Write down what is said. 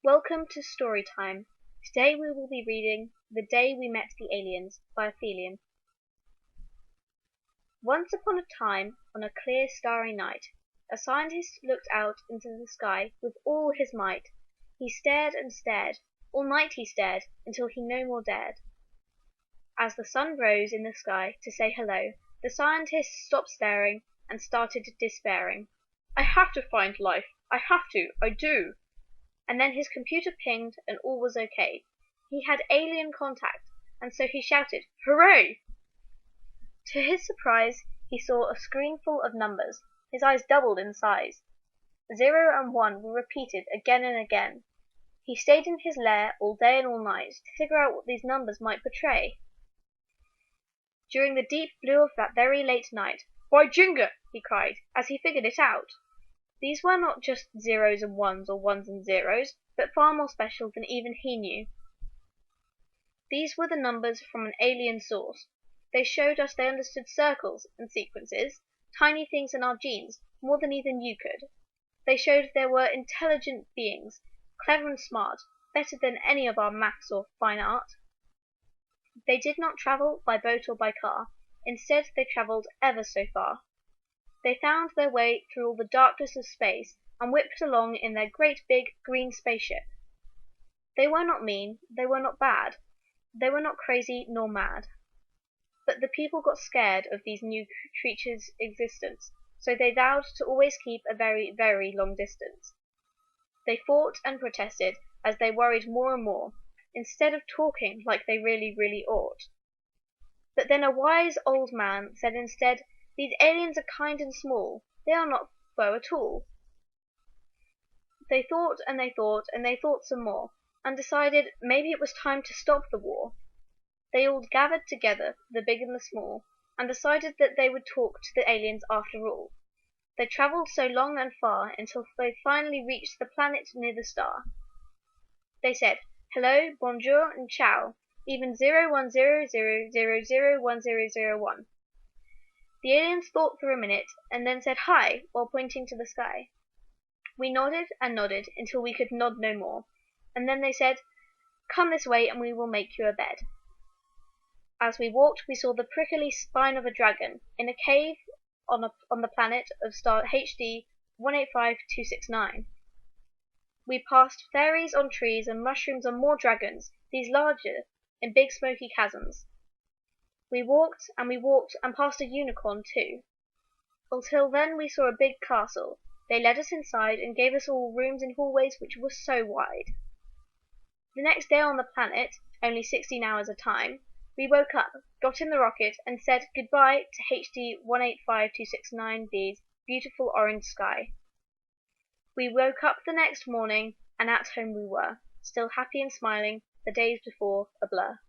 Welcome to story time. Today we will be reading The Day We Met the Aliens by Aphelion. Once upon a time, on a clear starry night, a scientist looked out into the sky with all his might. He stared and stared, all night he stared, until he no more dared. As the sun rose in the sky to say hello, the scientist stopped staring and started despairing. I have to find life. I do. And then his computer pinged and all was okay. He had alien contact, and so he shouted, "Hooray!" To his surprise, he saw a screen full of numbers. His eyes doubled in size. 0 and 1 were repeated again and again. He stayed in his lair all day and all night to figure out what these numbers might portray. During the deep blue of that very late night, "By Jingo!" he cried, as he figured it out. These were not just zeros and ones or ones and zeros, but far more special than even he knew. These were the numbers from an alien source. They showed us they understood circles and sequences, tiny things in our genes, more than even you could. They showed there were intelligent beings, clever and smart, better than any of our maths or fine art. They did not travel by boat or by car. Instead, they traveled ever so far. They found their way through all the darkness of space and whipped along in their great big green spaceship. They were not mean, they were not bad, they were not crazy nor mad. But the people got scared of these new creatures' existence, so they vowed to always keep a very, very long distance. They fought and protested as they worried more and more, instead of talking like they really, really ought. But then a wise old man said instead, "These aliens are kind and small, they are not foe at all." They thought and they thought and they thought some more, and decided maybe it was time to stop the war. They all gathered together, the big and the small, and decided that they would talk to the aliens after all. They travelled so long and far until they finally reached the planet near the star. They said, "Hello, bonjour, and ciao, even 0100001001." The aliens thought for a minute, and then said "Hi," while pointing to the sky. We nodded and nodded until we could nod no more, and then they said, "Come this way and we will make you a bed." As we walked we saw the prickly spine of a dragon in a cave on the planet of star HD 185269. We passed fairies on trees and mushrooms and more dragons, these larger, in big smoky chasms. We walked and passed a unicorn too. Until then we saw a big castle. They led us inside and gave us all rooms and hallways which were so wide. The next day on the planet, only 16 hours of time, we woke up, got in the rocket, and said goodbye to HD 185269b's beautiful orange sky. We woke up the next morning, and at home we were, still happy and smiling, the days before a blur.